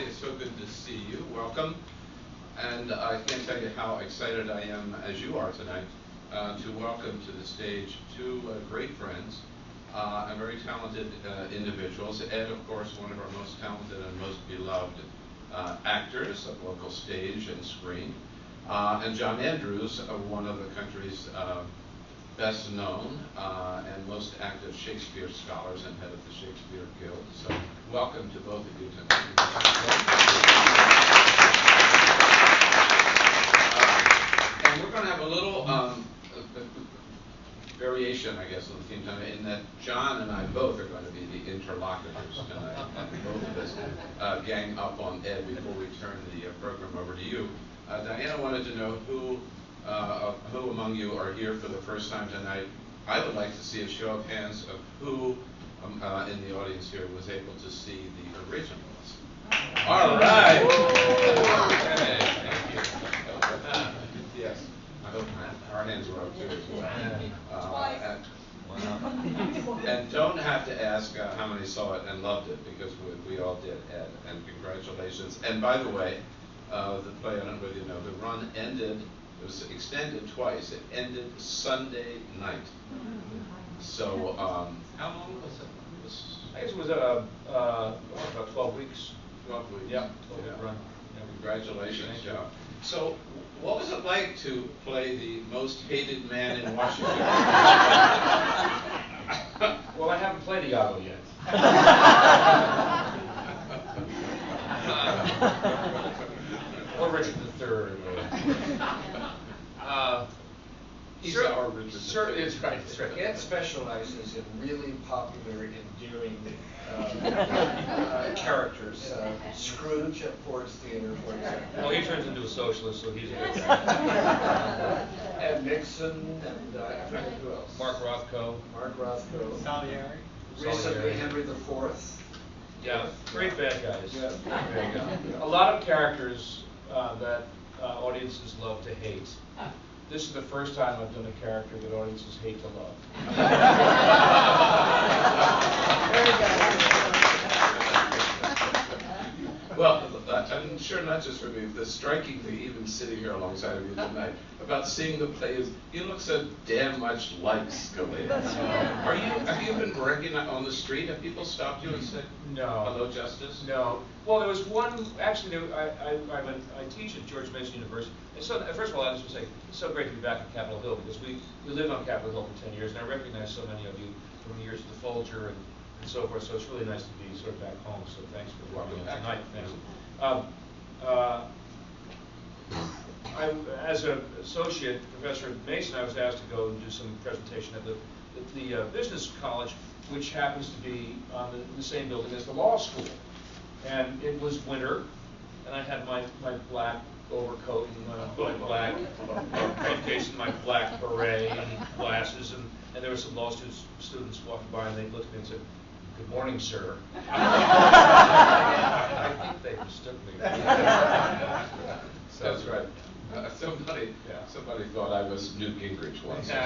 everybody. It's so good to see you. Welcome. And I can't tell you how excited I am, as you are tonight, to welcome to the stage two great friends and very talented individuals. Ed, of course, one of our most talented and most beloved actors of local stage and screen. And John Andrews, one of the country's best known and most active Shakespeare scholars and head of the Shakespeare Guild. So welcome to both of you tonight. And we're going to have a little variation, I guess, on the theme tonight, in that John and I both are going to be the interlocutors tonight. And both of us gang up on Ed before we turn the program over to you. Diana wanted to know who among you are here for the first time tonight. I would like to see a show of hands of who in the audience here was able to see the Originalist. All right. Okay, thank you. Yes, I hope our hands were up too as well. And don't have to ask how many saw it and loved it, because we all did, Ed, and congratulations. And by the way, the play, I don't know whether you know, the run ended. It was extended twice. It ended Sunday night. So, how long was it? I guess it was about 12 weeks. 12 weeks. Yeah, 12-week run. Yeah, congratulations, Joe. So, what was it like to play the most hated man in Washington? Well, I haven't played Iago yet. Or Richard III. He's our Richard III. It's right. That's right. Ed specializes in really popular, endearing characters. Scrooge at Ford's Theater, for example. Well, he turns into a socialist, so he's a good guy. And Nixon, and I forget who else. Mark Rothko. Salieri. Recently, Henry IV. Yeah, great bad guys. Yeah. There you go. A lot of characters that audiences love to hate. This is the first time I've done a character that audiences hate to love. Well, I'm sure not just for me, the striking thing, even sitting here alongside of you tonight, about seeing the play is you look so damn much like Scalia. Have you been recognized on the street? Have people stopped you and said, no. Hello, Justice? No. Well, there was one, actually, I teach at George Mason Univ. And so, first of all, I just want to say, it's so great to be back at Capitol Hill, because we lived on Capitol Hill for 10 years, and I recognize so many of you from the years of the Folger and so forth, so it's really nice to be sort of back home, so thanks for welcoming me tonight. Thanks. As an associate professor at Mason, I was asked to go and do some presentation at the business college, which happens to be on the same building as the law school. And it was winter, and I had my black overcoat and my black briefcase and my black beret and glasses, and there were some law students walking by, and they looked at me and said, "Good morning, sir." I think they mistook me. So, that's right. Somebody thought I was Newt Gingrich once. I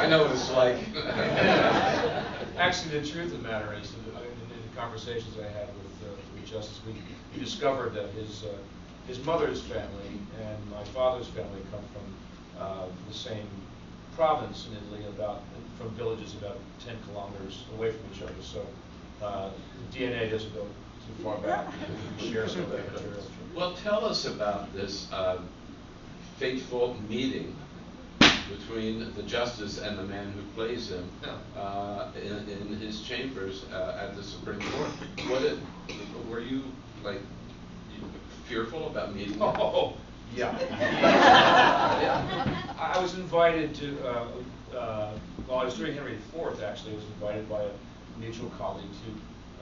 know what it's like. Actually, the truth of the matter is, in the conversations I had with Justice, we discovered that his mother's family and my father's family come from the same province in Italy, from villages about 10 kilometers away from each other. So DNA doesn't go too far back. We can share some of that material. Well, tell us about this fateful meeting between the justice and the man who plays him in his chambers at the Supreme Court. Were you fearful about meeting him? Oh, yeah. I was invited to. Well, I was doing Henry IV, actually. I was invited by a mutual colleague to,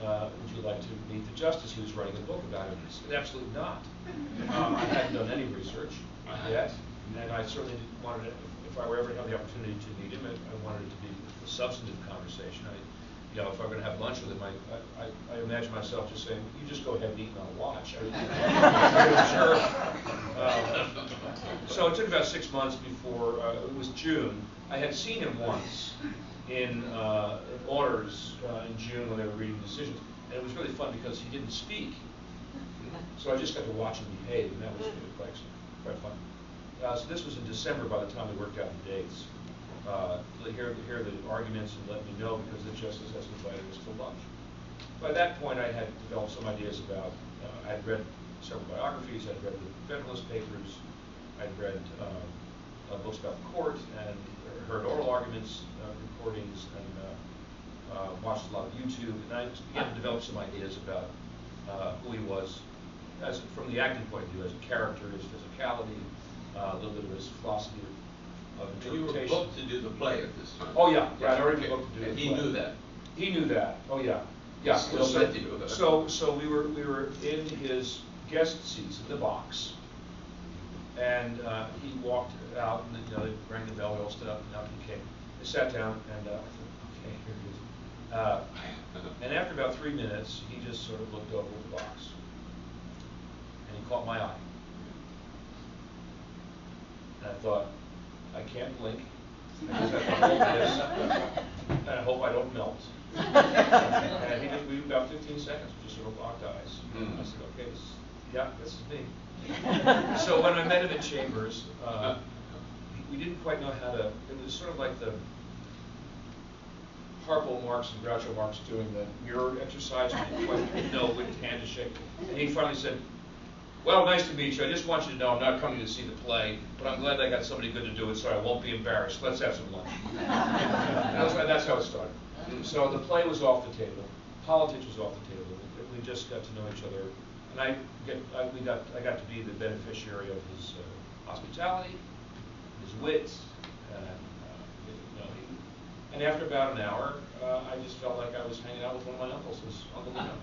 would you like to meet the justice? He was writing a book about it. I said, absolutely not. I hadn't done any research yet, and I certainly wanted to, if I were ever to have the opportunity to meet him, I wanted it to be a substantive conversation. If I were going to have lunch with him, I imagine myself just saying, "You just go ahead and eat and I'll watch." Sure. So it took about 6 months before, it was June. I had seen him once in orders in June when they were reading decisions. And it was really fun because he didn't speak. So I just got to watch him behave, and that was really quite fun. So this was in December by the time we worked out the dates. To hear the arguments and let me know because the justice has invited us to lunch. By that point, I had developed some ideas about, I had read several biographies, I'd read the Federalist Papers, I'd read books about the court, and heard oral arguments, recordings, and watched a lot of YouTube, and I began to develop some ideas about who he was from the acting point of view, as a character, his physicality, a little bit of his philosophy of interpretation. You were booked to do the play at this time. Oh yeah, I'd already been booked to do the and play. he knew that. He knew that. Oh yeah, yeah. Still with you. So we were in his guest seats in the box, and he walked out, and they rang the bell, we all stood up, and out he came. They sat down, and I thought, okay, here he is. And after about 3 minutes, he just sort of looked over at the box, and he caught my eye. And I thought, I can't blink. I just have to hold this, and I hope I don't melt. And he just, we about 15 seconds, we just sort of locked eyes. I said, okay, this is me. So when I met him at Chambers, we didn't quite know how to, it was sort of like the Harpo Marx and Groucho Marx doing the mirror exercise. We didn't quite know which hand to shake. And he finally said, well, nice to meet you. I just want you to know I'm not coming to see the play, but I'm glad I got somebody good to do it so I won't be embarrassed. Let's have some lunch. That's how it started. So the play was off the table. Politics was off the table. We just got to know each other. And I got to be the beneficiary of his hospitality, his wit, and after about an hour, I just felt like I was hanging out with one of my uncles, his Uncle Lino.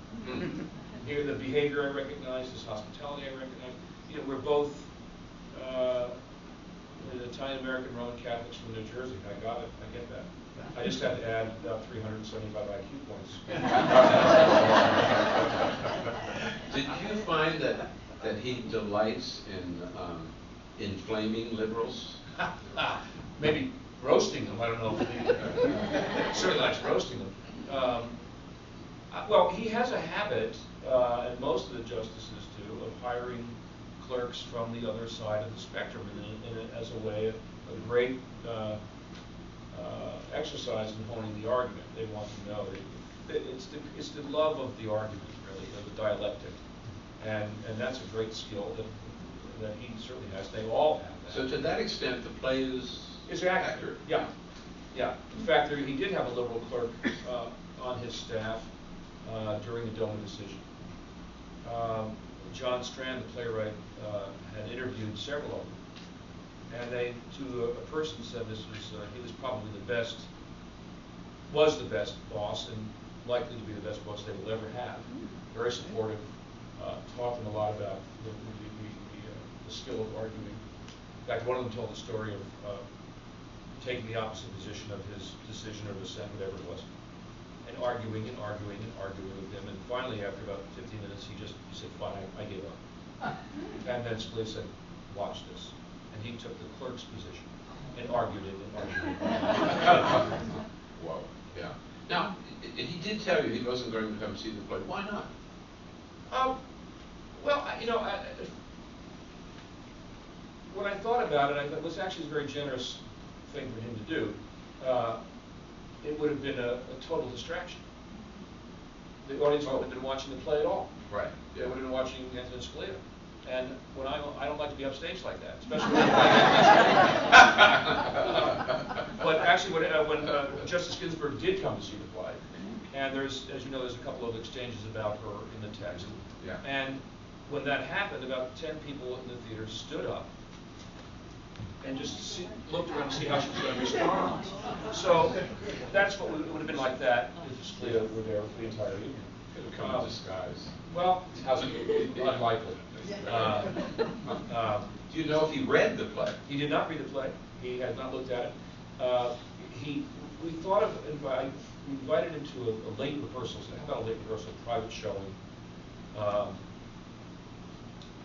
Here, the behavior I recognized, his hospitality I recognized. We're both Italian-American Roman Catholics from New Jersey. I got it. I get that. I just had to add about 375 IQ points. Did you find that he delights in inflaming liberals? Maybe roasting them. I don't know if he certainly likes roasting them. Well, he has a habit, and most of the justices do, of hiring clerks from the other side of the spectrum as a way of a great exercise in honing the argument. They want to know. It's the love of the argument, really, of the dialectic. And that's a great skill that he certainly has. They all have that. So to that extent, the play is accurate. Yeah. Yeah. In fact, he did have a liberal clerk on his staff during the Doman decision. John Strand, the playwright, had interviewed several of them. And they, to a person, said he was probably was the best boss, and likely to be the best boss they will ever have. Very supportive, taught them a lot about the skill of arguing. In fact, one of them told the story of taking the opposite position of his decision or dissent, whatever it was, and arguing and arguing and arguing with him. And finally, after about 15 minutes, he said, fine, I gave up. And then Scalia said, watch this. And he took the clerk's position and argued it and argued it. Whoa, yeah. Now, he did tell you he wasn't going to come see the play. Why not? Well, when I thought about it, I thought it was actually a very generous thing for him to do. It would have been a total distraction. The audience would have been watching the play at all. Right. They would have been watching Antonin Scalia. And when I don't like to be upstage like that, especially but actually, when Justice Ginsburg did come to see the play, and there's, as you know, there's a couple of exchanges about her in the text. Yeah. And when that happened, about 10 people in the theater stood up and just looked around to see how she was going to respond. So that's what it would have been like that if Scalia were there for the entire evening. Could have come in disguise. Well, unlikely. Do you know if he read the play? He did not read the play. He had not looked at it. We thought of we invited him to a late rehearsal. So how about a late rehearsal, private showing?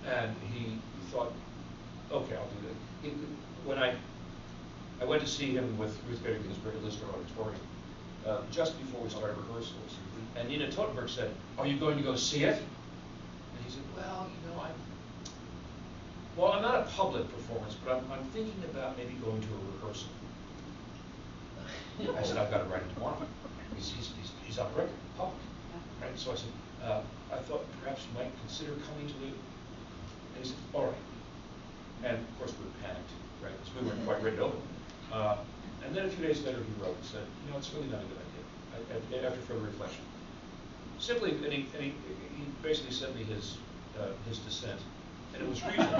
And he thought, okay, I'll do that. When I went to see him with Ruth Bader Ginsburg at Lister Auditorium, just before we started rehearsals. And Nina Totenberg said, "Are you going to go see it?" And he said, "Well, you know, I'm not a public performance, but I'm thinking about maybe going to a rehearsal." I said, "I've got to write it tomorrow. He's on record, public." Right? So I said, "I thought perhaps you might consider coming to the," and he said, "All right." And of course we were panicked, right? Because we weren't quite ready to open. And then a few days later he wrote and said, "You know, it's really not a good idea," after further reflection. Simply, and he basically sent me his dissent. And it was reasonable.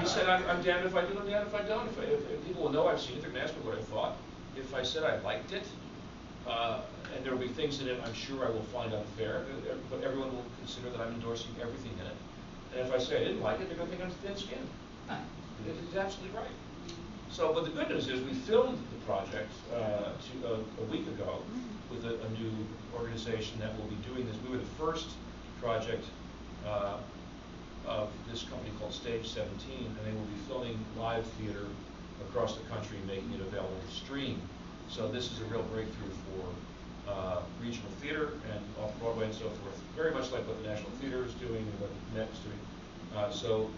He said, I'm damned if I do, I'm damned if I don't. If people will know I've seen it, they're going to ask me what I thought. If I said I liked it, and there will be things in it I'm sure I will find unfair, but everyone will consider that I'm endorsing everything in it. And if I say I didn't like it, they're going to think I'm thin-skinned. He's absolutely right. So, but the good news is we filmed the project a week ago with a new organization that will be doing this. We were the first project of this company called Stage 17, and they will be filming live theater across the country, making it available to stream. So this is a real breakthrough for regional theater and off-Broadway and so forth, very much like what the National Theater is doing and what the Met is doing. So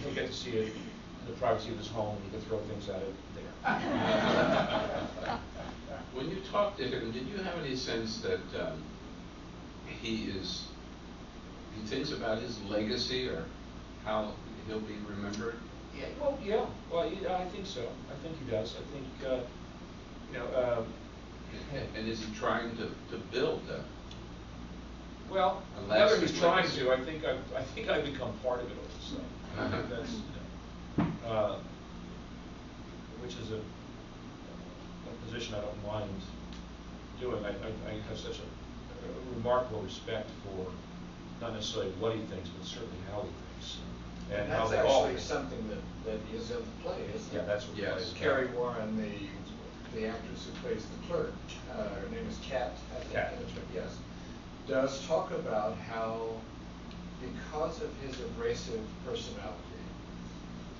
he'll get to see it in the privacy of his home, and he can throw things at it there. When you talked to him, did you have any sense that he thinks about his legacy or how he'll be remembered? Yeah, well, I think so. I think he does. I think, and is he trying to build well, whether he's trying to, I think I've become part of it also. I think that's, which is a position I don't mind doing. I have such a remarkable respect for not necessarily what he thinks, but certainly how he thinks. And that's how they all actually think. something that is in the play, isn't it? Yeah, that's what the play is. Carrie Warren, the actress who plays the clerk, her name is Kat. Kat. Yes, does talk about how, because of his abrasive personality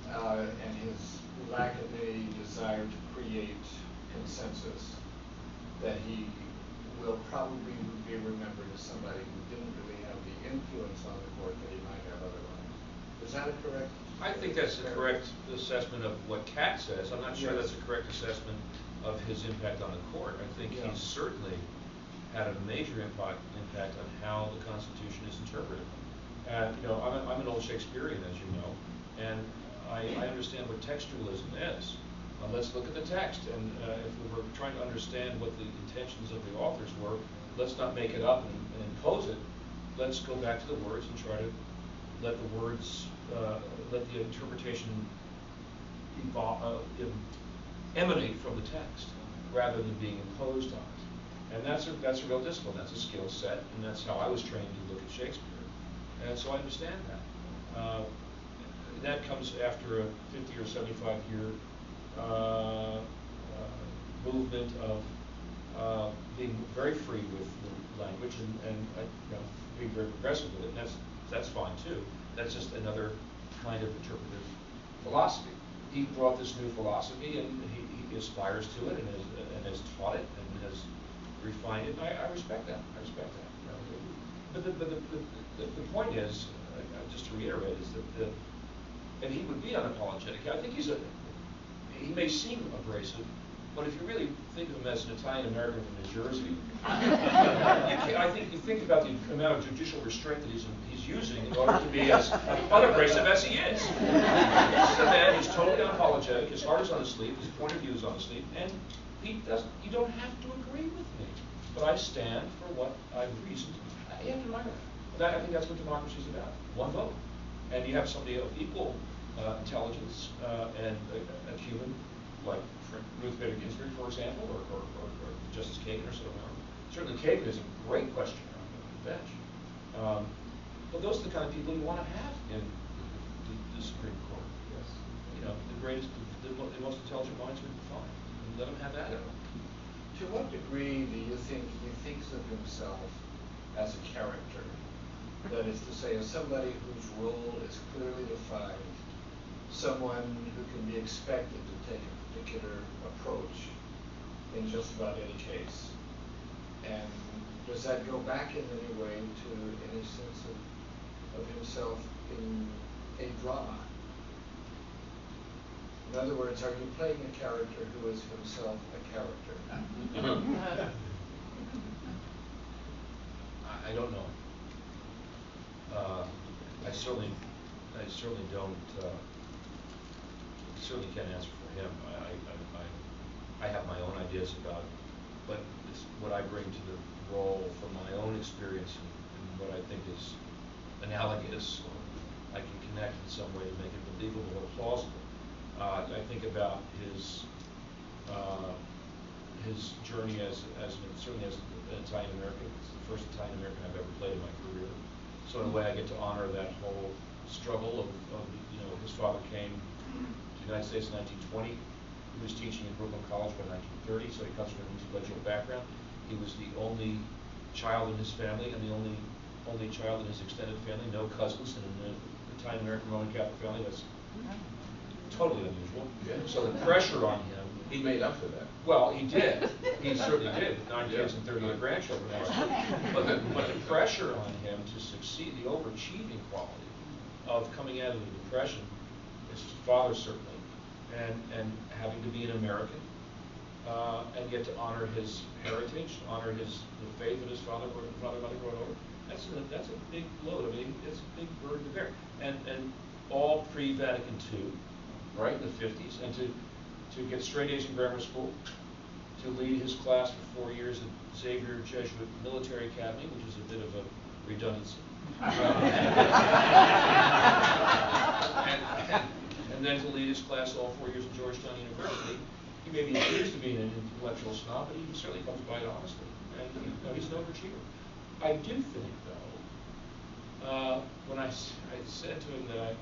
and his lack of any desire to create consensus, that he will probably be remembered as somebody who didn't really have the influence on the court that he might have otherwise. Is that a correct? I think that's a correct assessment of what Kat says. I'm not sure that's a correct assessment of his impact on the court. I think he's certainly had a major impact on how the Constitution is interpreted. And I'm an old Shakespearean, as you know, and I understand what textualism is. Let's look at the text, and if we were trying to understand what the intentions of the authors were, let's not make it up and impose it. Let's go back to the words and try to let the words, let the interpretation emanate from the text, rather than being imposed on it. And that's a real discipline. That's a skill set, and that's how I was trained to look at Shakespeare. And so I understand that. That comes after a 50 or 75 year movement of being very free with the language and being very progressive with it. And that's fine too. That's just another kind of interpretive philosophy. He brought this new philosophy, and he aspires to it, and has taught it, and has refined it. And I respect that. I respect that. But the point is, just to reiterate, is that and he would be unapologetic. I think he may seem abrasive, but if you really think of him as an Italian American from New Jersey, I think you think about the amount of judicial restraint that he's using in order to be as unabrasive as he is. This is a man who's totally unapologetic. His heart is on his sleeve. His point of view is on his sleeve, and you don't have to agree with me, but I stand for what I've reasoned. You have to admire that. I think that's what democracy is about. One vote, and you have somebody of equal intelligence and acumen, like Ruth Bader Ginsburg, for example, or Justice Kagan or so on. Certainly Kagan is a great questioner on the bench. But those are the kind of people you want to have in the Supreme Court. Yes. The greatest, the most intelligent minds would be fine. And let them have that. To what degree do you think he thinks of himself as a character? That is to say, as somebody whose role is clearly defined, someone who can be expected to take a particular approach in just about any case. And does that go back in any way to any sense of himself in a drama? In other words, are you playing a character who is himself a character? I don't know. I certainly don't. Certainly can't answer for him. I have my own ideas about it, but it's what I bring to the role from my own experience and what I think is analogous, or I can connect in some way to make it believable or plausible. I think about his journey certainly as an Italian American. It's the first Italian American I've ever played in my career. So in a way, I get to honor that whole struggle of his father came to the United States in 1920. He was teaching at Brooklyn College by 1930, so he comes from an intellectual background. He was the only child in his family and the only child in his extended family, no cousins, in an Italian American Roman Catholic family. That's totally unusual. Yeah. So the pressure on him. He made up for that. Well, he did. He certainly did, with 9 kids and 38 grandchildren. But the pressure on him to succeed, the overachieving quality of coming out of the Depression, his father certainly, and having to be an American, and yet to honor his heritage, honor the faith that his father and mother brought over. That's a big load. I mean, it's a big burden to bear. And all pre-Vatican II, right in the 50s, and to get straight A's in grammar school, to lead his class for 4 years at Xavier Jesuit Military Academy, which is a bit of a redundancy. And then to lead his class all 4 years at Georgetown University. He may be accused of being an intellectual snob, but he certainly comes by it honestly. And he's an overachiever. I do think, though, when I said to him that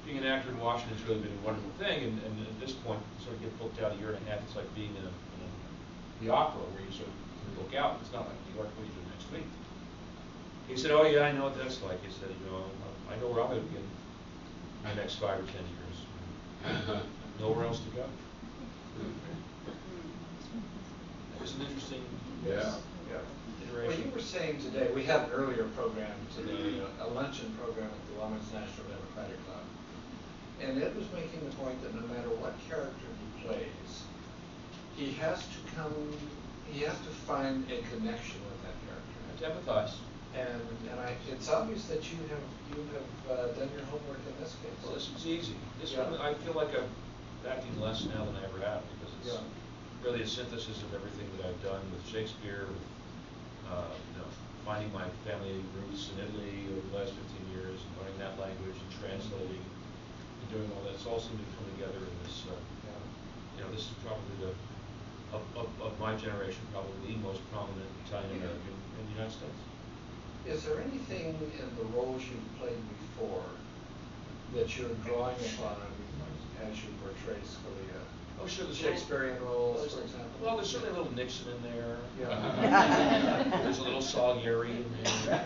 being an actor in Washington has really been a wonderful thing, and at this point, sort of get booked out a year and a half. It's like being in the opera, where you sort of book out. It's not like New York, where you do next week. He said, "Oh yeah, I know what that's like." He said, "I know where I'm going to be in the next 5 or 10 years. Nowhere else to go." It was an interesting Yeah. Well, you were saying today, we had an earlier program today, a luncheon program at the Women's National Democratic Club. And Ed was making the point that no matter what character he plays, he has to find a connection with that character. To empathize. And it's obvious that you have done your homework in this case. Well, this was easy. One, I feel like I'm acting less now than I ever have, because it's really a synthesis of everything that I've done with Shakespeare, with finding my family roots in Italy over the last 15 years, and learning that language and translating and doing all that. It's all seemed to come together in this. This is probably of my generation, probably the most prominent Italian American in the United States. Is there anything in the roles you've played before that you're drawing upon as you portray Scalia? Oh, sure. The Shakespearean roles, for example. Well, there's certainly a little Nixon in there. Yeah. There's a little Salieri in there.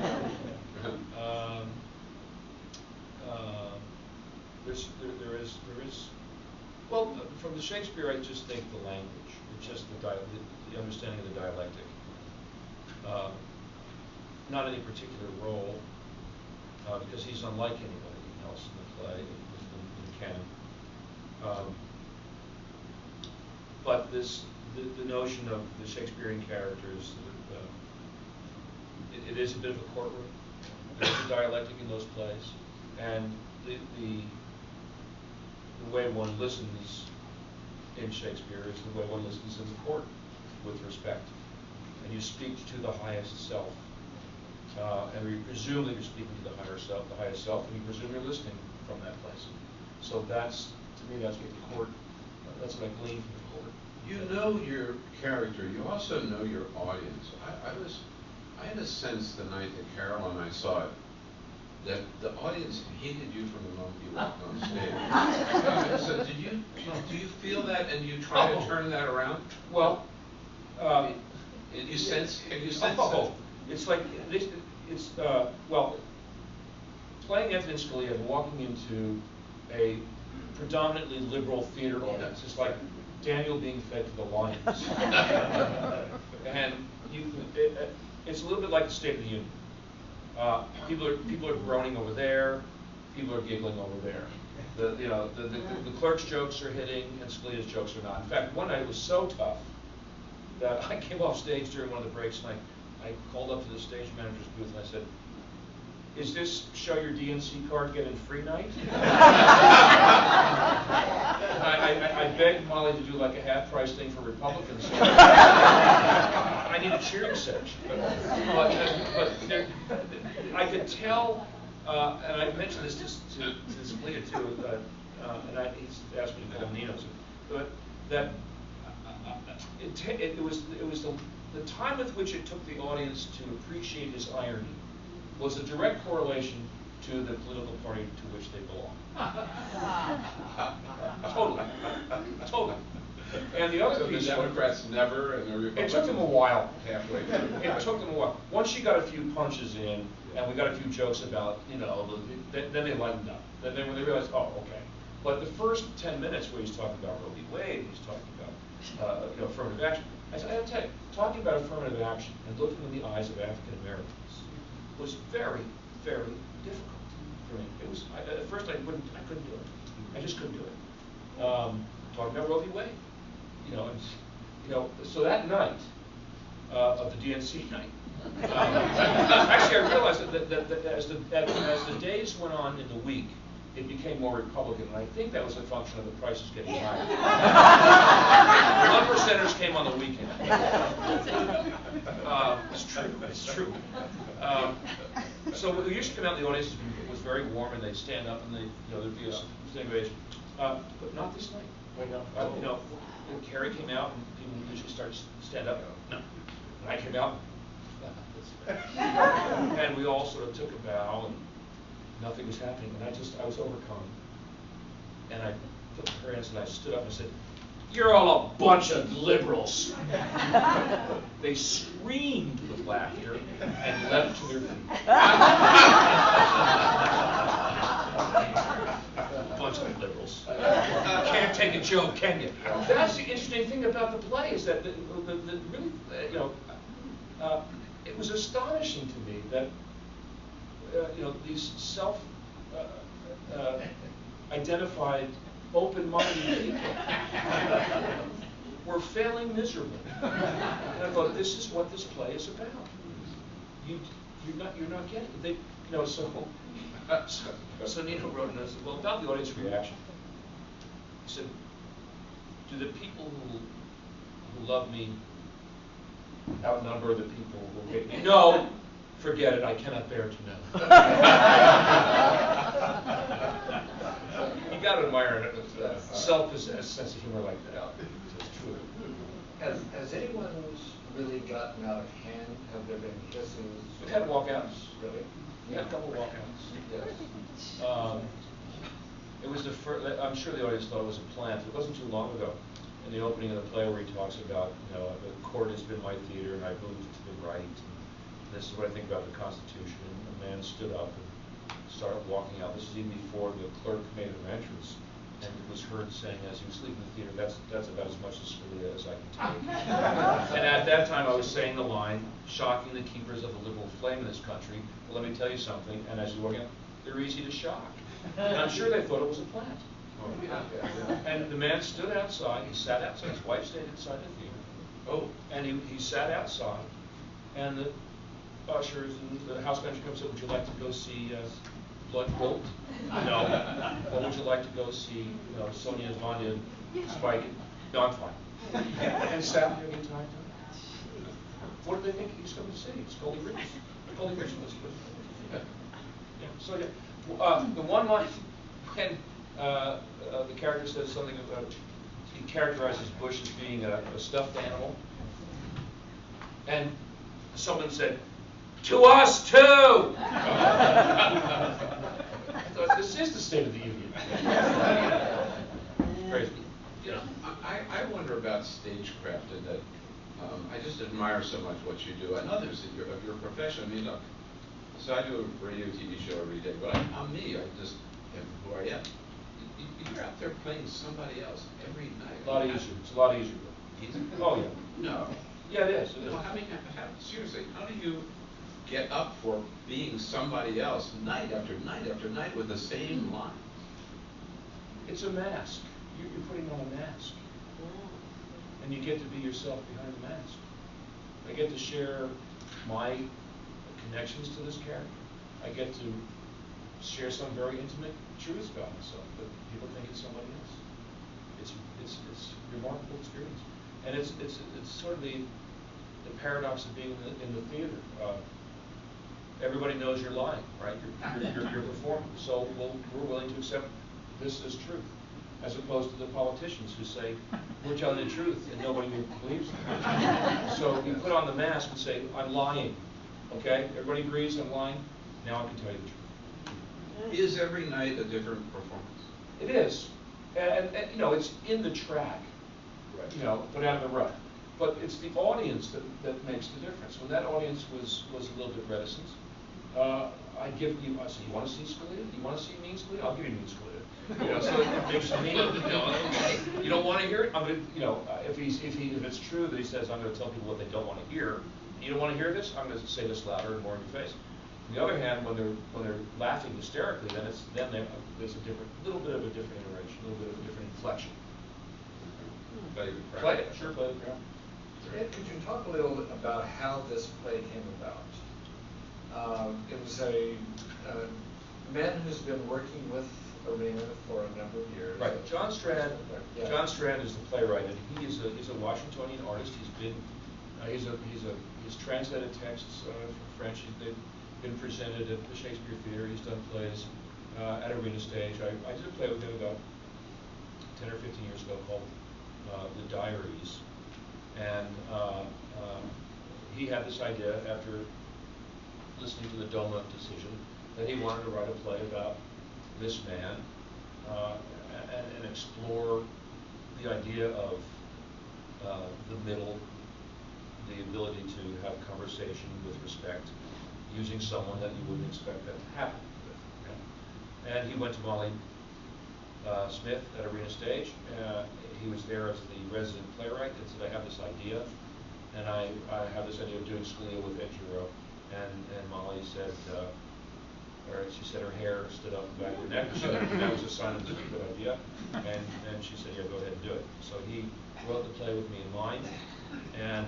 There is. Well, from the Shakespeare, I just think the language. It's just the understanding of the dialectic. Not any particular role, because he's unlike anybody else in the play, in the canon. But the notion of the Shakespearean characters, it is a bit of a courtroom. There's a dialectic in those plays, and the way one listens in Shakespeare is the way one listens in the court, with respect. And you speak to the highest self, and you presume that you're speaking to the highest self, and you presume you're listening from that place. So to me, that's what the court. That's what I glean from the court. You know your character. You also know your audience. I had a sense the night that Carol and I saw it that the audience hated you from the moment you walked on stage. So do you feel that, and you try to turn that around? Well, have you sensed that? It's like playing Antonin Scalia and walking into a predominantly liberal theater audience. It's like Daniel being fed to the lions. And it's a little bit like the State of the Union. People are groaning over there. People are giggling over there. The clerk's jokes are hitting, and Scalia's jokes are not. In fact, one night it was so tough that I came off stage during one of the breaks, and I called up to the stage manager's booth and I said, "Is this show your DNC card get in free night?" I begged Molly to do like a half price thing for Republicans. I need a cheering section. But I could tell, and I mentioned this to Scalia too, and he's asked me to call him Nino, but that it was the time with which it took the audience to appreciate his irony was a direct correlation to the political party to which they belong. Totally. And the other So piece, the Democrats never, and the it Republicans took them a while. halfway through. It took them a while. Once she got a few punches in, and we got a few jokes about, then they lightened up. Then when they realized, oh, okay. But the first 10 minutes where he's talking about Roe v. Wade, he's talking about affirmative action. I tell you, talking about affirmative action and looking in the eyes of African Americans was very, very difficult for me. It was at first I couldn't do it. I just couldn't do it. Talking about Roe v. Wade, so that night of the DNC night. Actually, I realized that as the days went on in the week, it became more Republican, and I think that was a function of the prices getting higher. The 1%ers came on the weekend. It's true. So we used to come out in the audience, it was very warm, and they'd stand up, and there'd be a standing ovation. But not this night. Carrie came out, and people usually start to stand up. No. And I came out, and we all sort of took a bow, and nothing was happening, and I was overcome. And I put her hands, and I stood up and said, "You're all a bunch of liberals." They screamed with laughter and leapt to their feet. Bunch of liberals. You can't take a joke, can you? That's the interesting thing about the play, is that really, it was astonishing to me that these self-identified, open-minded people were failing miserably. And I thought, this is what this play is about. You're not getting it. So Nino wrote and I said, well, about the audience reaction. He said, do the people who love me outnumber the people who hate me? No, forget it. I cannot bear to know. You got to admire a self-possessed sense of humor like that. It's true. Has anyone really gotten out of hand? Have there been kisses? We've had walkouts. Really? We had a couple walkouts. Yes. It was the first. I'm sure the audience thought it was a plant. It wasn't too long ago, in the opening of the play, where he talks about, the court has been my theater, and I moved to the right. And this is what I think about the Constitution. And a man stood up and started walking out. This is even before the clerk made an entrance, and it was heard saying, as he was leaving the theater, "That's about as much as Scalia as I can take." And at that time, I was saying the line, "Shocking the keepers of the liberal flame in this country." Well, let me tell you something. And as you walk in, they're easy to shock. And I'm sure they thought it was a plant. And the man stood outside. He sat outside. His wife stayed inside the theater. Oh. And he sat outside. And the ushers and the house manager comes up. Would you like to go see Blood Bolt? No. Or would you like to go see Sonia, Vanya, Spike? No, I'm fine. And sat there the entire time. What did they think he's going to see? It's Goldie Rich. Goldie Rich was good. Yeah. So yeah. The one line when the character says something about, he characterizes Bush as being a stuffed animal, and someone said, "To us too." I thought, this is the State of the Union. Crazy. I wonder about stagecraft, and that I just admire so much what you do and others of your profession. I mean, look. So I do a radio TV show every day, but I'm me. I just am who I am. You're out there playing somebody else every night. A lot easier. It's a lot easier. Easy? Oh, yeah. No. Yeah, it is. It is. No, seriously, how do you get up for being somebody else night after night after night with the same line? It's a mask. You're putting on a mask. And you get to be yourself behind the mask. I get to share my connections to this character. I get to share some very intimate truths about myself, but people think it's somebody else. It's a remarkable experience. And it's sort of the paradox of being in the theater. Everybody knows you're lying, right? You're performing. So we're willing to accept this as truth, as opposed to the politicians who say, we're telling the truth, and nobody believes them. So you put on the mask and say, I'm lying. Okay? Everybody agrees I'm lying? Now I can tell you the truth. Is every night a different performance? It is. And you know, it's in the track, Right. you know, but out of the rut. But it's the audience that makes the difference. When that audience was a little bit reticent, I said, you want to see Scalia? You want to see mean Scalia? I'll give you mean Scalia. You know, so it makes me, you don't want to hear it? I'm going to, you know, if it's true that he says, I'm going to tell people what they don't want to hear, you don't want to hear this? I'm going to say this louder and more in your face. On the other hand, when they're laughing hysterically, there's a little bit of a different iteration, a little bit of a different inflection. Play it, sure, play it. Yeah. Ed, could you talk a little about how this play came about? It was a man who's been working with Arena for a number of years. Right, John Strand. Yeah. John Strand is the playwright, and he's a Washingtonian artist. He's translated texts from French. They've been presented at the Shakespeare Theatre. He's done plays at Arena Stage. I did a play with him about 10 or 15 years ago called The Diaries, and he had this idea after listening to the Doma decision that he wanted to write a play about this man and explore the idea of the middle, the ability to have conversation with respect, using someone that you wouldn't expect that to happen with. Okay? And he went to Molly Smith at Arena Stage. He was there as the resident playwright and said, I have this idea, and I have this idea of doing Scalia with Gero. And Molly said, she said her hair stood up the back of her neck. So that was a sign of a good idea. And she said, yeah, go ahead and do it. So he wrote the play with me in mind, and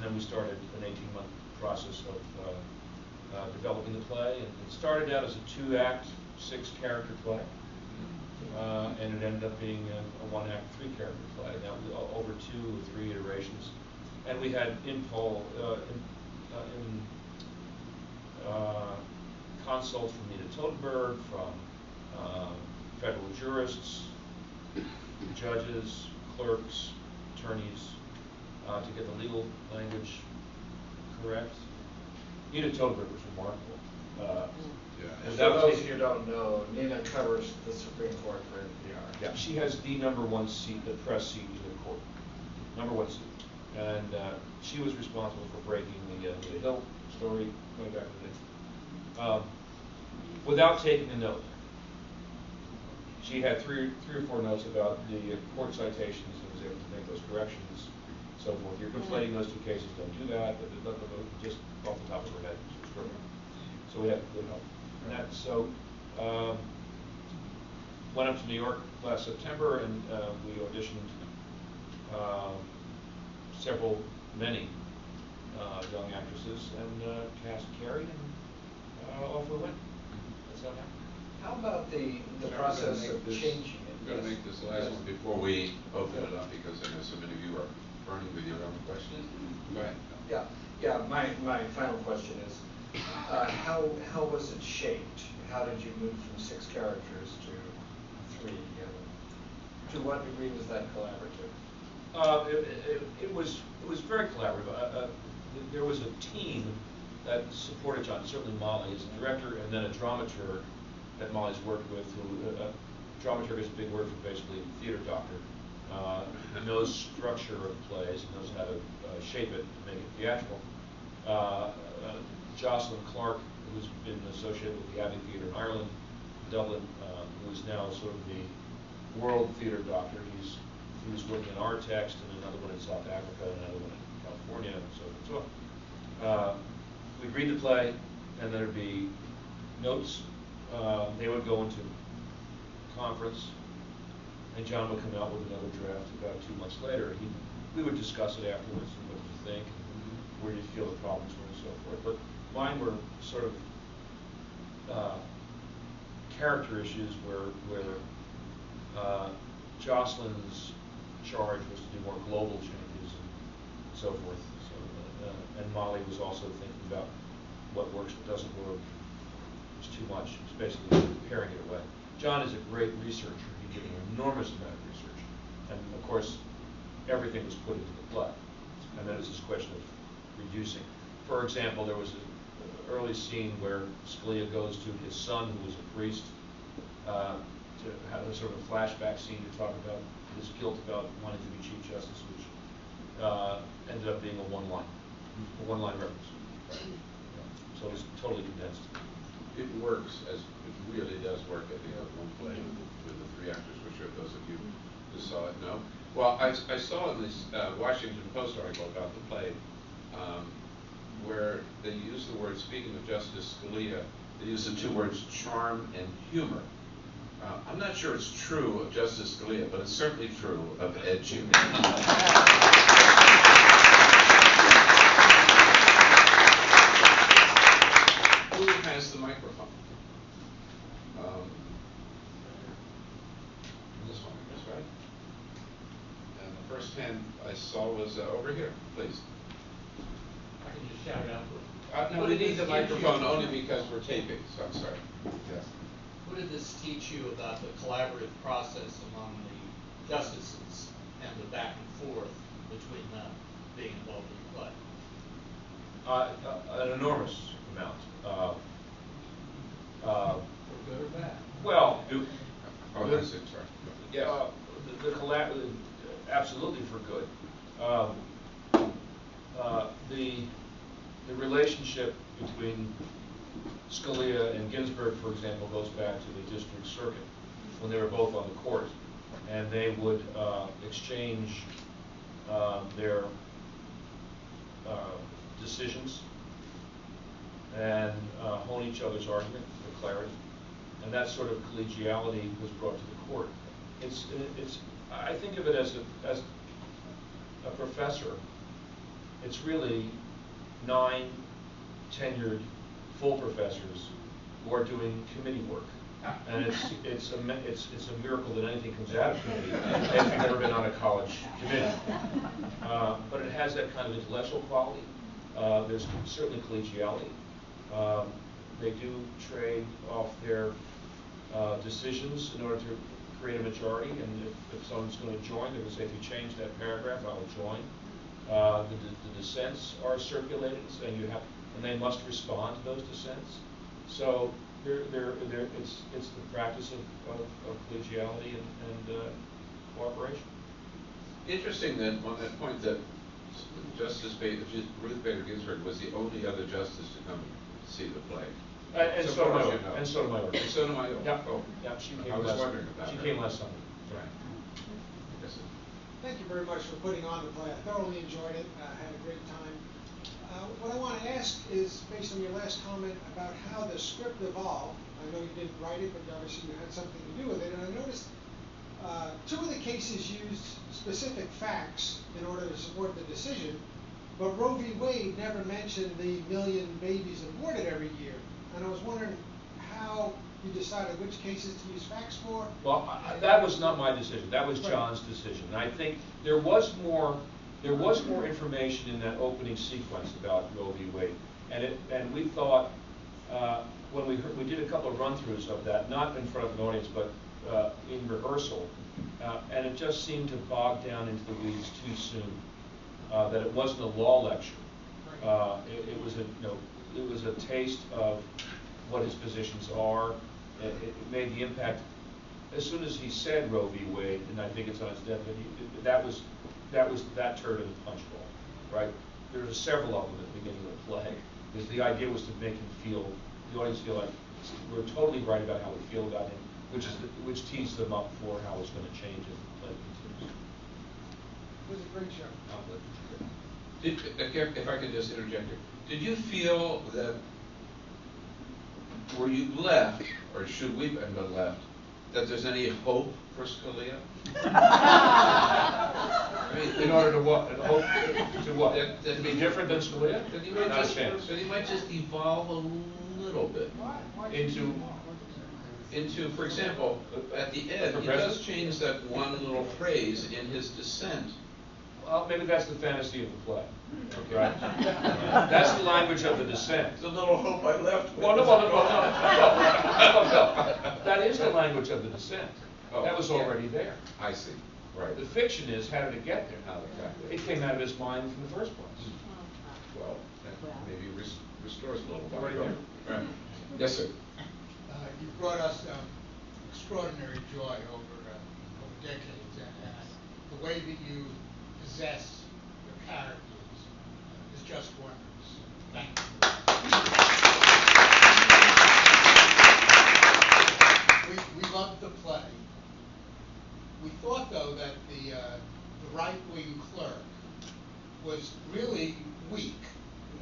then we started an 18-month process of developing the play. And it started out as a 2-act, 6-character play. And it ended up being a 1-act, 3-character play. Now, over 2 or 3 iterations. And we had consults from Nina Totenberg, from federal jurists, judges, clerks, attorneys, to get the legal language correct. Nina Totenberg was remarkable. And for those who don't know, Nina covers the Supreme Court for NPR. Yeah, she has the #1 seat, the press seat in the court. #1 seat. And she was responsible for breaking the Hill story way back in the day. Without taking a note. She had three or four notes about the court citations and was able to make those corrections, so forth. You're conflating those 2 cases, don't do that, but just off the top of her head. So we had good help. And went up to New York last September, and we auditioned many young actresses, and cast Carrie, and off we went. That's how it happened. How about the process of changing it? I'm going to make this last one before we open it up, because I know so many of you are burning with your own questions. Go ahead. Yeah. My final question is, how was it shaped? How did you move from 6 characters to 3? To what degree was that collaborative? It was very collaborative. There was a team that supported John, certainly Molly as a director, and then a dramaturg that Molly's worked with, dramaturg is a big word for basically theater doctor, knows structure of plays, knows how to shape it to make it theatrical. Jocelyn Clark, who's been associated with the Abbey Theatre in Ireland, Dublin, who is now sort of the world theater doctor. He was working in our text, and another one in South Africa, and another one in California, and so forth and so on. We'd read the play, and there'd be notes. They would go into conference, and John would come out with another draft about 2 months later. We would discuss it afterwards, and what did you think, and where did you feel the problems were, and so forth. But mine were sort of character issues where Jocelyn's charge was to do more global changes and so forth. So, and Molly was also thinking about what works, what doesn't work. It was too much. It was basically paring it away. John is a great researcher. He did an enormous amount of research. And of course, everything was put into the play. And then it was this question of reducing. For example, there was an early scene where Scalia goes to his son, who was a priest, to have a sort of a flashback scene to talk about his guilt about wanting to be Chief Justice, which ended up being a one-line reference. So it was totally condensed. It works, as it really does work, I think, at one play with the three actors, for sure. Those of you who saw it know. Well, I saw in this Washington Post article about the play where they use the word, speaking of Justice Scalia, they use the two words charm and humor. I'm not sure it's true of Justice Scalia, but it's certainly true of Ed Jr. Who has the microphone? This one, that's right. And the first hand I saw was over here, please. I can just shout out. No, we need the microphone only because we're taping, so I'm sorry. Yes. What did this teach you about the collaborative process among the justices and the back and forth between them being involved in the play? An enormous amount. For good or bad? Well, Oh, that's it, sorry. yeah, the collaborative, absolutely for good. The relationship between Scalia and Ginsburg, for example, goes back to the district circuit when they were both on the court, and they would exchange their decisions and hone each other's argument for clarity, and that sort of collegiality was brought to the court. I think of it as a professor. It's really 9 tenured full professors who are doing committee work, and it's a miracle that anything comes out of committee if you've never been on a college committee. But it has that kind of intellectual quality. There's certainly collegiality. They do trade off their decisions in order to create a majority, and if someone's going to join, they're going to say, if you change that paragraph, I will join. The dissents are circulated, saying you have, and they must respond to those dissents. So it's the practice of collegiality and cooperation. Interesting that on that point that Ruth Bader Ginsburg was the only other justice to come to see the play. And Sotomayor. And Sotomayor. And Sotomayor. Yeah. Oh, yeah. She came. I was wondering about She her. came last summer. Right. Yes, sir. Thank you very much for putting on the play. I thoroughly enjoyed it. I had a great time. What I want to ask is, based on your last comment about how the script evolved. I know you didn't write it, but obviously you had something to do with it. And I noticed 2 of the cases used specific facts in order to support the decision, but Roe v. Wade never mentioned the 1 million babies aborted every year. And I was wondering how you decided which cases to use facts for. Well, that was not my decision. That was John's decision. And I think there was more information in that opening sequence about Roe v. Wade, and we thought when we did a couple of run-throughs of that, not in front of an audience, but in rehearsal, and it just seemed to bog down into the weeds too soon. That it wasn't a law lecture. It was a taste of what his positions are. It made the impact. As soon as he said Roe v. Wade, and I think it's on his deathbed, that was that turd in the punch bowl, right? There were several of them at the beginning of the play, because the idea was to make the audience feel like we're totally right about how we feel about him, which tees them up for how it's going to change as the play continues. It was a great show. If I could just interject here, did you feel that, were you left, or should we have been left, that there's any hope for Scalia? I mean, In order to what? Hope to what? That To be different than Scalia? That he Not a chance. might just evolve a little bit into, for example, at the end, he does change that one little phrase in his dissent. Well, maybe that's the fantasy of the play. Right? That's the language of the dissent. It's a little hope I left with. Well, no. That is the language of the dissent. Oh, That was yeah. already there. I see. Right. The fiction is, how did it get there? How exactly? It came out of his mind from the first place. Well, that maybe restores a little. Already there. Right. Yes, sir. You brought us extraordinary joy over decades, and the way that you possess your characters is just wondrous. Thank you. We loved the play. We thought, though, that the right-wing clerk was really weak,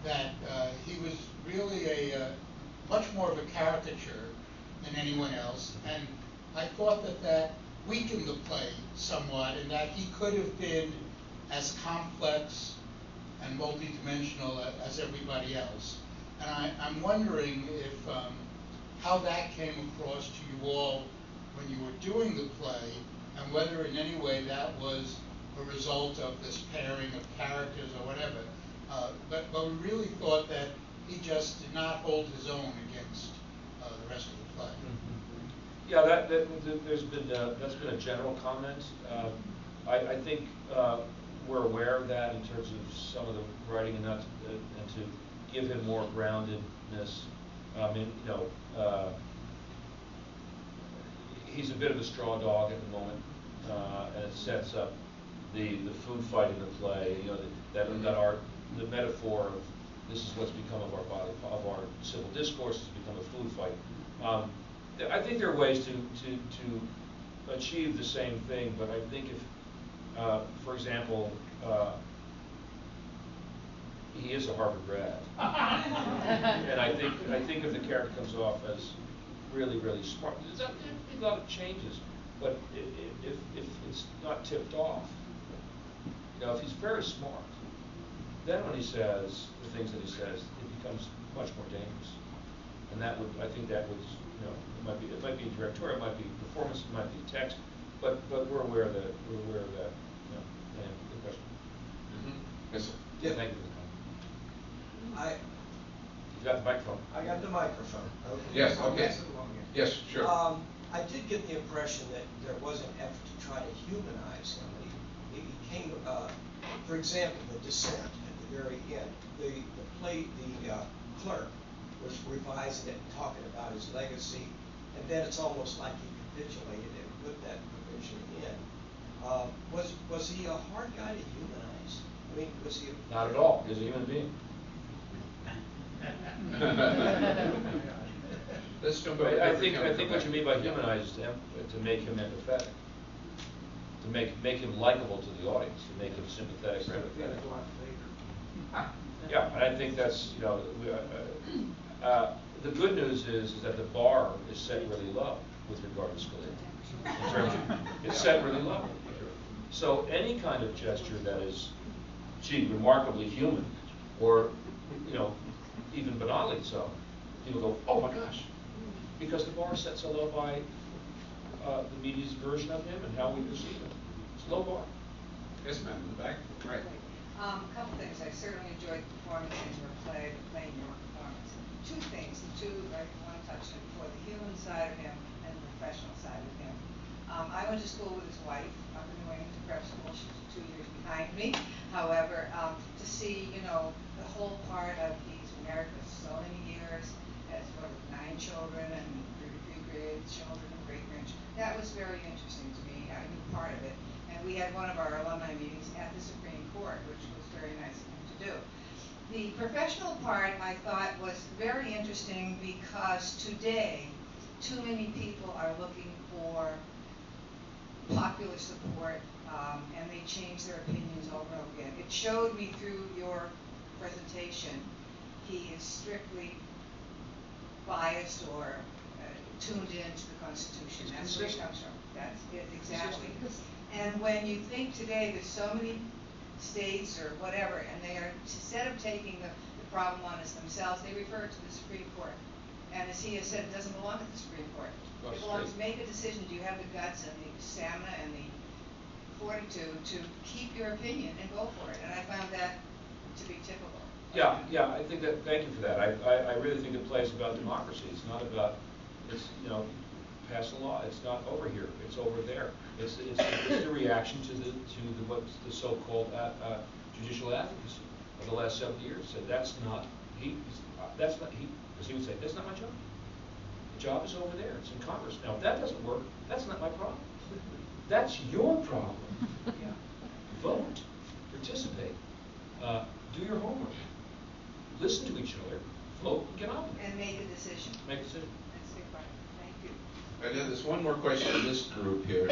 that he was really a much more of a caricature than anyone else, and I thought that weakened the play somewhat, in that he could have been as complex and multidimensional as everybody else. And I'm wondering if how that came across to you all when you were doing the play, and whether in any way that was a result of this pairing of characters or whatever. But we really thought that he just did not hold his own against the rest of the play. Yeah, that's been a general comment. I think we're aware of that in terms of some of the writing, and to give him more groundedness. I mean, he's a bit of a straw dog at the moment, and it sets up the food fight in the play. The metaphor of this is what's become of our body, of our civil discourse, has become a food fight. I think there are ways to achieve the same thing, but I think if, for example, he is a Harvard grad, and I think if the character comes off as really, really smart, there's a lot of changes, but if it's not tipped off, if he's very smart, then when he says the things that he says, it becomes much more dangerous, and I think that would, it might be directorial, it might be performance, it might be text, but we're aware of that. And the question. Yes, sir. Yeah, thank you for the comment. You've got the microphone. I got the microphone. Okay. Yes, okay. Yes, sure. I did get the impression that there was an effort to try to humanize him. He came, for example, the dissent at the very end. The clerk was revising it and talking about his legacy, and then it's almost like he capitulated and put that provision in. Was he a hard guy to humanize? I mean, was he? Not at all. He's a human being. Let's jump I think what you mean by humanize is to make him empathetic, to make him likable to the audience, to make him sympathetic. Yeah, and I think that's the good news is that the bar is set really low with regard to Scalia. In terms of, it's set really low. So any kind of gesture that is, remarkably human, or even banally so, people go, oh my gosh, because the bar is set so low by the media's version of him and how we perceive him. It's a low bar. Yes, ma'am, in the back. Right. A couple things. I certainly enjoyed the performance in your play, playing your performance. Two things, I want to touch on before, the human side of him and the professional side of him. I went to school with his wife up in New England prep school. She was 2 years behind me. However, to see, the whole part of he's married for so many years, has 9 children and 33 grandchildren and great-grandchildren. That was very interesting to me. I knew part of it. And we had one of our alumni meetings at the Supreme Court, which was very nice of him to do. The The professional part I thought was very interesting because today, too many people are looking for popular support, and they change their opinions over and over again. It showed me through your presentation, he is strictly biased or tuned into the Constitution. That's where it comes from. That's it, exactly. And when you think today there's so many states or whatever, and they are, instead of taking the problem on as themselves, they refer it to the Supreme Court. And as he has said, it doesn't belong at the Supreme Court. It belongs to make a decision. Do you have the guts and the stamina and the fortitude to keep your opinion and go for it? And I found that to be typical. Yeah, I think that, thank you for that. I really think the play is about democracy. It's not about, it's, you know, pass a law. It's not over here. It's over there. It's the reaction to what's the so-called judicial advocacy of the last 70 years. So that's not he, as he would say, that's not my job. The job is over there. It's in Congress. Now, if that doesn't work, that's not my problem. That's your problem. Vote, participate, do your homework, listen to each other, vote, and get on with it. And make a decision. Make a decision. That's the part. Thank you. I know there's one more question in this group here.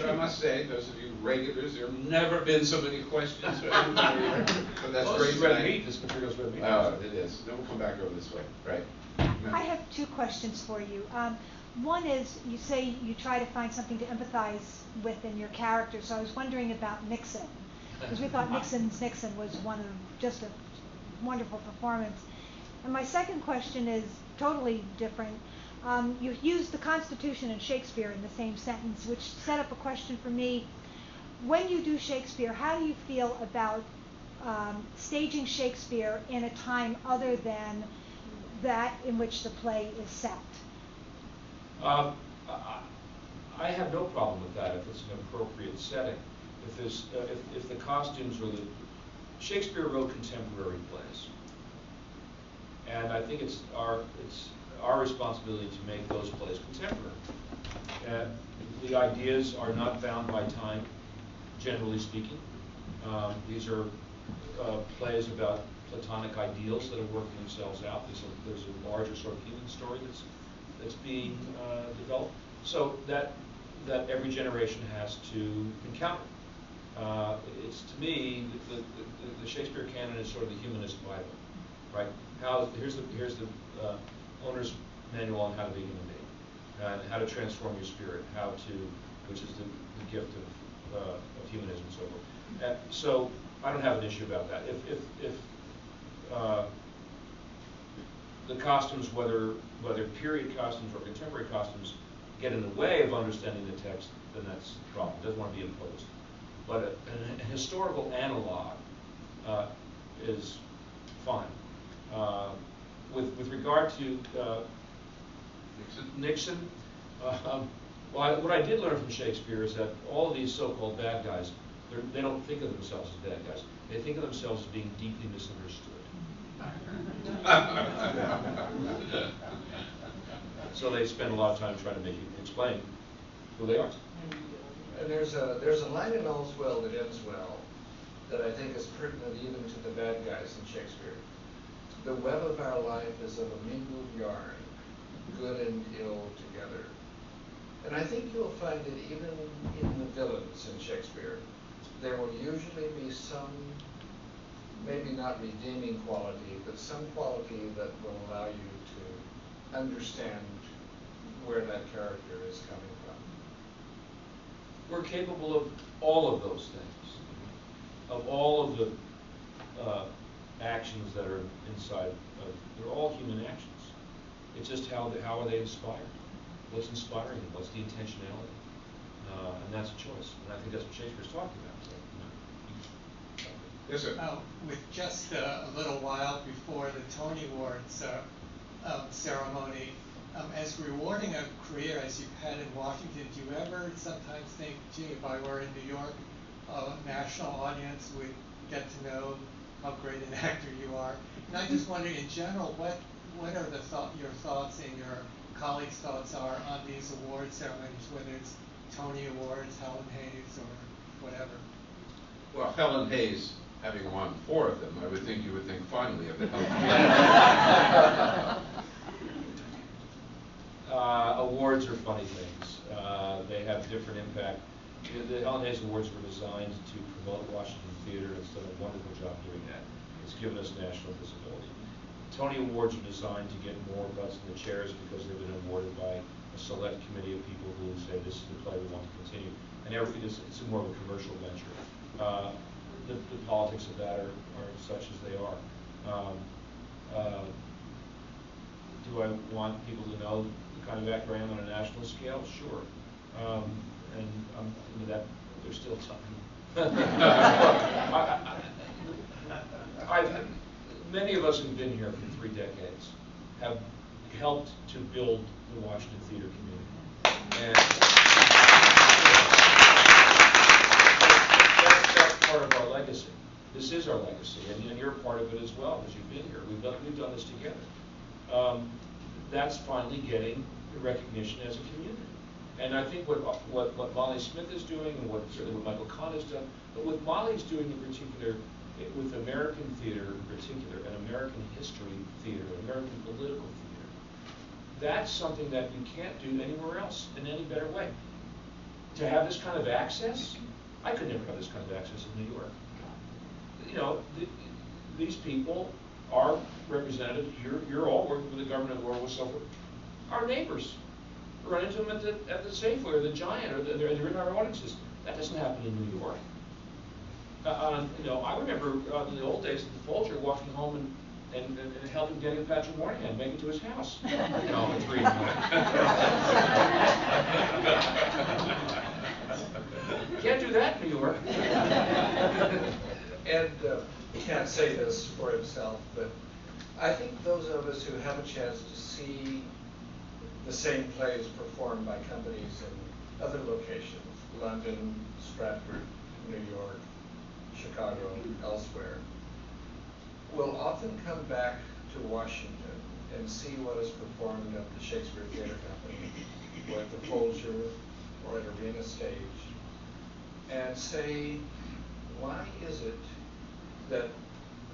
I must say, those of you regulars, there have never been so many questions for everybody here. But that's great tonight. This material's red meat. Oh, it is. Then we'll come back over this way. Right. I have two questions for you. One is, you say you try to find something to empathize with in your character, so I was wondering about Nixon, because we thought Nixon was one of just a wonderful performance. And my second question is totally different. You used the Constitution and Shakespeare in the same sentence, which set up a question for me. When you do Shakespeare, how do you feel about staging Shakespeare in a time other than that in which the play is set? I have no problem with that if it's an appropriate setting. If the costumes or the Shakespeare wrote contemporary plays, and I think it's our responsibility to make those plays contemporary. The ideas are not bound by time, generally speaking. These are plays about Platonic ideals that are working themselves out. There's a larger sort of human story that's being developed. So that every generation has to encounter. It's, to me, the Shakespeare canon is sort of the humanist Bible, right? Here's the owner's manual on how to be a human being, and how to transform your spirit, which is the gift of humanism and so forth. So I don't have an issue about that. If the costumes, whether period costumes or contemporary costumes, get in the way of understanding the text, then that's the problem. It doesn't want to be imposed. But a historical analog is fine. With regard to Nixon, what I did learn from Shakespeare is that all of these so-called bad guys, they don't think of themselves as bad guys. They think of themselves as being deeply misunderstood. So they spend a lot of time trying to make you explain who they are. And there's a line in All's Well that ends well that I think is pertinent even to the bad guys in Shakespeare. The web of our life is of a mingled yarn, good and ill together. And I think you'll find that even in the villains in Shakespeare, there will usually be some, maybe not redeeming quality, but some quality that will allow you to understand where that character is coming from. We're capable of all of those things, of all of the actions that are inside of, they're all human actions. It's just how are they inspired? What's inspiring them? What's the intentionality? And that's a choice. And I think that's what Shakespeare's talking about. So, Yes, sir. With just a little while before the Tony Awards ceremony, as rewarding a career as you've had in Washington, do you ever sometimes think, gee, if I were in New York, a national audience would get to know how great an actor you are? And I just wonder, in general, what are your thoughts and your colleagues' thoughts are on these award ceremonies, whether it's Tony Awards, Helen Hayes, or whatever? Well, Helen Hayes having won 4 of them, I would think you would think fondly of the Helen. Awards are funny things. They have different impact. The Helen Hayes Awards were designed to promote Washington theater, and it's done a wonderful job doing that. It's given us national visibility. Tony Awards are designed to get more butts in the chairs because they've been awarded by a select committee of people who say this is the play we want to continue. And it's more of a commercial venture. The politics of that are such as they are. Do I want people to know the kind of actor I am on a national scale? Sure. And into that, there's still time. Many of us who've been here for 3 decades have helped to build the Washington theater community. And that's part of our legacy. This is our legacy, and you're a part of it as well, because you've been here. We've done this together. That's finally getting recognition as a community. And I think what Molly Smith is doing, and certainly what Michael Kahn has done, but what Molly's doing in particular, with American theater in particular, and American history theater, American political theater, that's something that you can't do anywhere else in any better way. To have this kind of access, I could never have this kind of access in New York. You know, these people are representatives. You're all working with the government of the world with so forth. Our neighbors. Run into them at the Safeway or the Giant or they're in our audiences. That doesn't happen in New York. You know, I remember in the old days at the Folger walking home and helping Daniel Patrick Moynihan make it to his house. You know, at 3 in the morning. Can't do that in New York. Ed can't say this for himself, but I think those of us who have a chance to see the same plays performed by companies in other locations, London, Stratford, New York, Chicago, elsewhere, will often come back to Washington and see what is performed at the Shakespeare Theatre Company, or at the Folger, or at Arena Stage, and say, why is it that,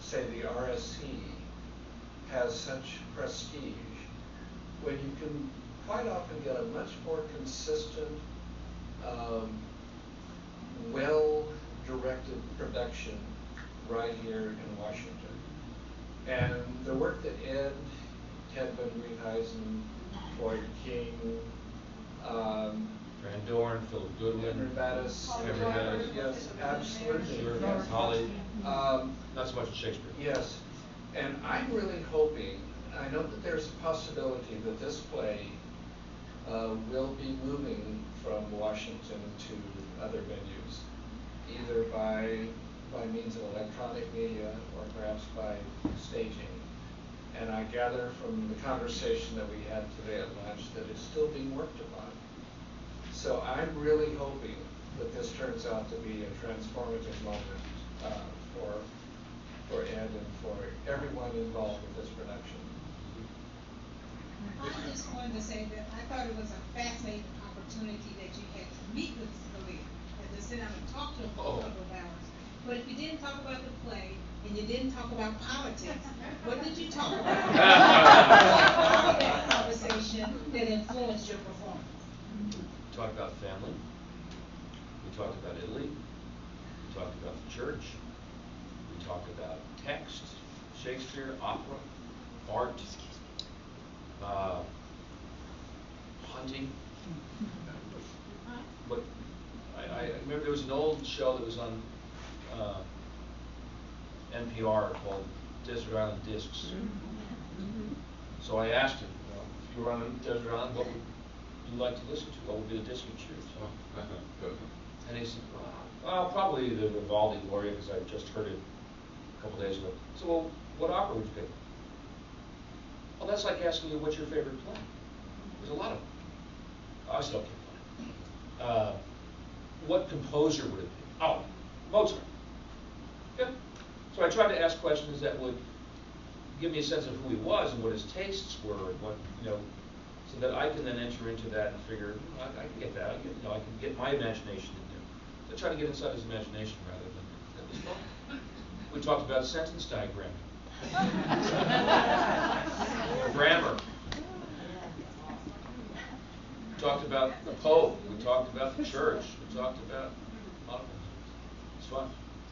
say, the RSC has such prestige when you can quite often get a much more consistent, well-directed production right here in Washington. And the work that Ed, Ted Van Riethuizen, Floyd King, Van Dorn, Philip Goodwin, Henry Battis, yes, absolutely. Sure, yes. Holly. Not so much Shakespeare. Yes, and I'm really hoping, I know that there's a possibility that this play will be moving from Washington to other venues, either by means of electronic media or perhaps by staging. And I gather from the conversation that we had today at lunch that it's still being worked upon. So I'm really hoping that this turns out to be a transformative moment for Ed and for everyone involved with this production. I just wanted to say that I thought it was a fascinating opportunity that you had to meet with Scalia and to sit down and talk to him for a couple of hours. But if you didn't talk about the play and you didn't talk about politics, what did you talk about? What part of that conversation that influenced your performance? We talked about family. We talked about Italy. We talked about the church. We talked about text, Shakespeare, opera, art, hunting. But I remember there was an old show that was on NPR called Desert Island Discs. So I asked him, if you were on a desert island, what would you like to listen to? What would be the disc you choose? And he said, well, probably the Vivaldi Gloria, because I just heard it a couple days ago. So, well, what opera would you pick? Well, that's like asking you what's your favorite play. There's a lot of them. I still can't find it. What composer would it be? Oh, Mozart. Yeah. So I tried to ask questions that would give me a sense of who he was and what his tastes were, and what, you know, so that I can then enter into that and figure, I can get that. I can get my imagination in there. So I try to get inside his imagination rather than. That was fun. talked about sentence diagramming. Grammar. We talked about the Pope. We talked about the church. We talked about a lot of things. It's fun.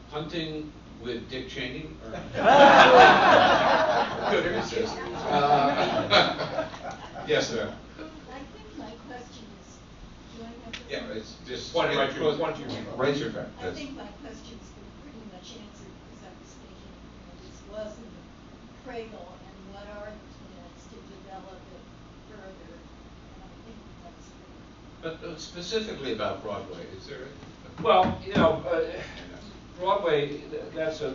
Hunting with Dick Cheney? Or? Couldn't resist. Yes, sir. I think my question is, do I have to? Yeah, it's just. Point right to your Raise your hand. I think my question's been pretty much answered, because I was thinking, this wasn't the cradle, and what are the plans to develop it further? And I think that's good. But specifically about Broadway, is there? Well, Broadway, that's a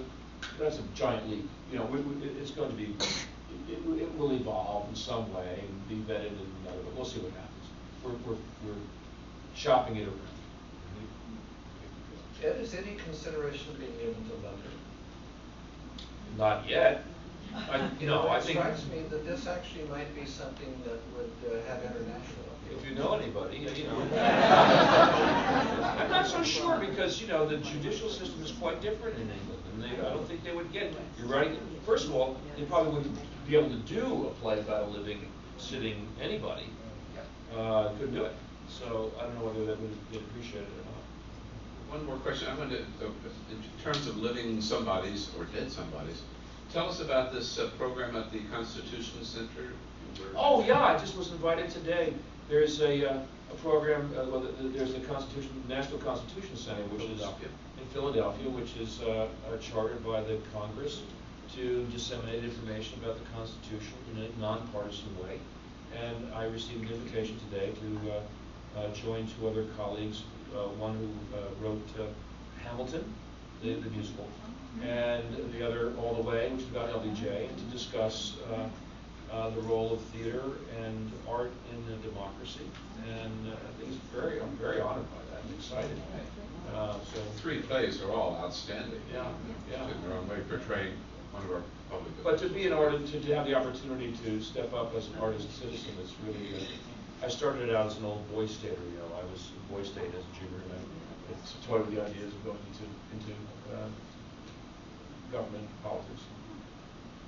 giant leap. It's going to be, it will evolve in some way and be vetted in another, but we'll see what happens. We're shopping it around. Ed, is any consideration of being given to London? Not yet. I think. It strikes me that this actually might be something that would have international appeal. If you know anybody, I'm not so sure, because the judicial system is quite different in England, and I don't think they would get it. You're right. First of all, they probably wouldn't be able to do a play about a living, sitting anybody. Couldn't do it. So I don't know whether that would get appreciated or not. One more question. I wanted to, in terms of living somebodies or dead somebodies, tell us about this program at the Constitution Center. Oh yeah, I just was invited today. There's a program. There's the National Constitution Center, which is in Philadelphia, which is chartered by the Congress to disseminate information about the Constitution in a nonpartisan way. And I received an invitation today to join two other colleagues. One who wrote Hamilton, the musical, and the other All the Way, which is about LBJ, and to discuss the role of theater and art in the democracy. And I think I'm very honored by that. I'm excited. So 3 plays are all outstanding. Yeah. In their own way, portraying one of our public. But to be an artist, to have the opportunity to step up as an artist citizen, it's really. I started out as an old boy stater. I was in Boy State as a junior, and I toyed with the ideas of going into government politics.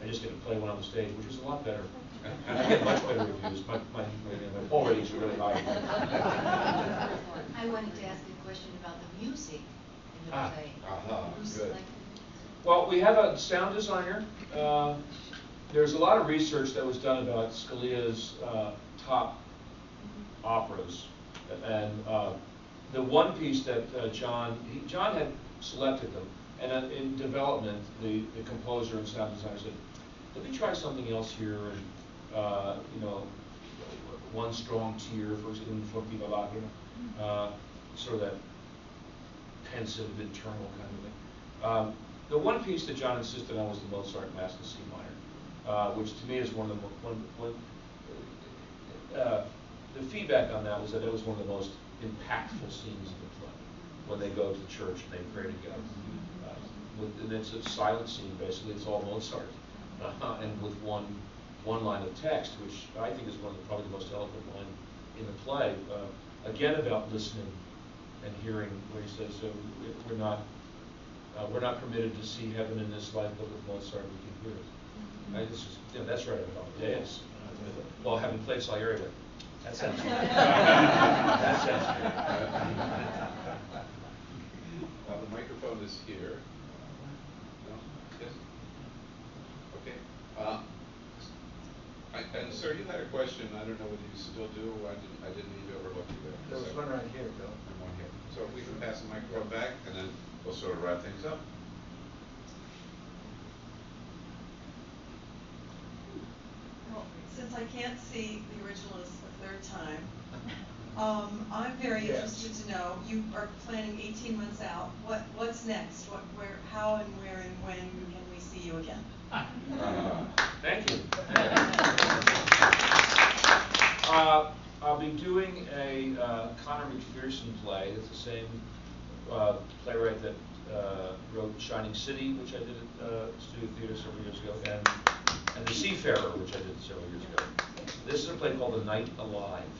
I just get to play one on the stage, which is a lot better. I get much better reviews. My poll ratings are really high. I wanted to ask a question about the music in the play. Who Good. selected it? Well, we have a sound designer. There's a lot of research that was done about Scalia's top operas, and the one piece that John had selected them, and in development, the composer and sound designer said, "Let me try something else here," and One Strong Tear, for example, from Viva Lacrima, sort of that pensive, internal kind of thing. The one piece that John insisted on was the Mozart Mass in C minor, which to me is one of the feedback on that was that it was one of the most impactful scenes in the play, when they go to church and they pray together. And it's a silent scene, basically. It's all Mozart, and with one line of text, which I think is probably the most eloquent line in the play. Again, about listening and hearing, where he says, "We're not permitted to see heaven in this life, but with Mozart we can hear it." That's right about Amadeus. Well, having played Salieri, but that sounds good. That sounds good. The microphone is here. No? Yes? Okay. And sir, you had a question. I don't know whether you still do, or I didn't even overlook you there. There was one right here, Bill. And one here. So if we can pass the microphone back, and then we'll sort of wrap things up. Well, since I can't see the Originalist a third time, I'm very interested to know, you are planning 18 months out. What's next? How and where and when can we see you again? Thank you. I'll be doing a Connor McPherson play. It's the same playwright that wrote Shining City, which I did at Studio Theater several years ago, and The Seafarer, which I did several years ago. This is a play called The Night Alive.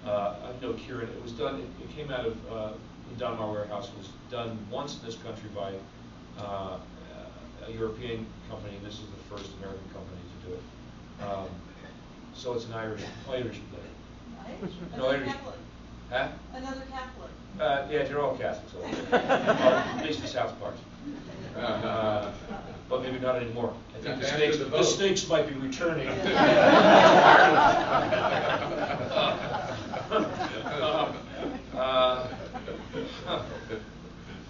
I know Kieran. It was done. It came out of the Donmar Warehouse. It was done once in this country by a European company, and this is the first American company to do it. So it's an Irish play. No, Another Irish. Catholic. Huh? Another Catholic. Yeah, they're all Catholics, over there. At least the South part. But maybe not anymore. I think the stakes might be returning.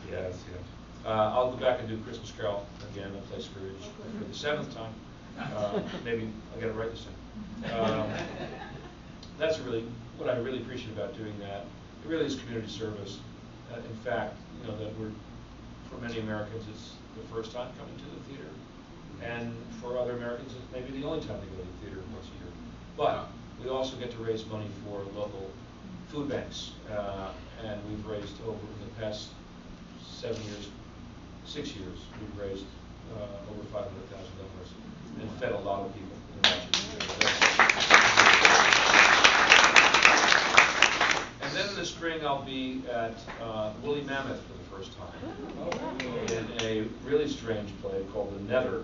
Yes, I'll go back and do Christmas Carol again. I'll play Scrooge for the 7th time. Maybe I'll get it right this time. That's really what I really appreciate about doing that. It really is community service. In fact, that for many Americans, it's the first time coming to the theater, and for other Americans, it's maybe the only time they go to the theater once a year. But we also get to raise money for local food banks, and we've raised over the past 6 years, we've raised over $500,000 and fed a lot of people in Washington. And then in the spring, I'll be at Woolly Mammoth for the first time in a really strange play called The Nether,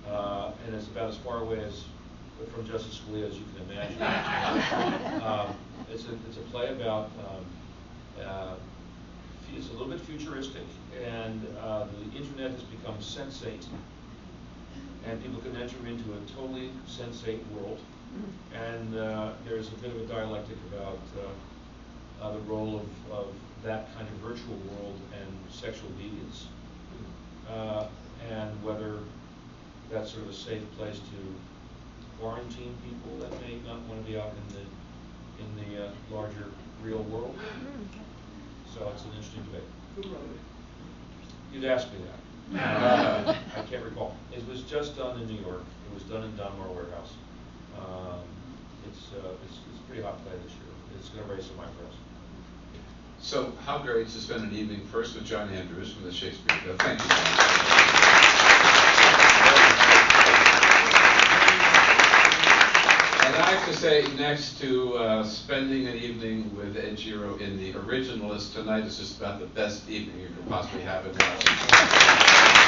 and it's about as far away from Justice Scalia as you can imagine. It's a play about it's a little bit futuristic, and the internet has become sensate, and people can enter into a totally sensate world. And there's a bit of a dialectic about the role of that kind of virtual world and sexual deviance, and whether that's sort of a safe place to quarantine people that may not want to be out in the larger real world. So it's an interesting debate. Who wrote it? You'd ask me that. I can't recall. It was just done in New York. It was done in Donmar Warehouse. It's a pretty hot play this year. It's going to raise some eyebrows. So how great to spend an evening first with John Andrews from the Shakespeare Guild. Thank you so much. And I have to say, next to spending an evening with Gero in the Originalist, tonight is just about the best evening you could possibly have in Washington.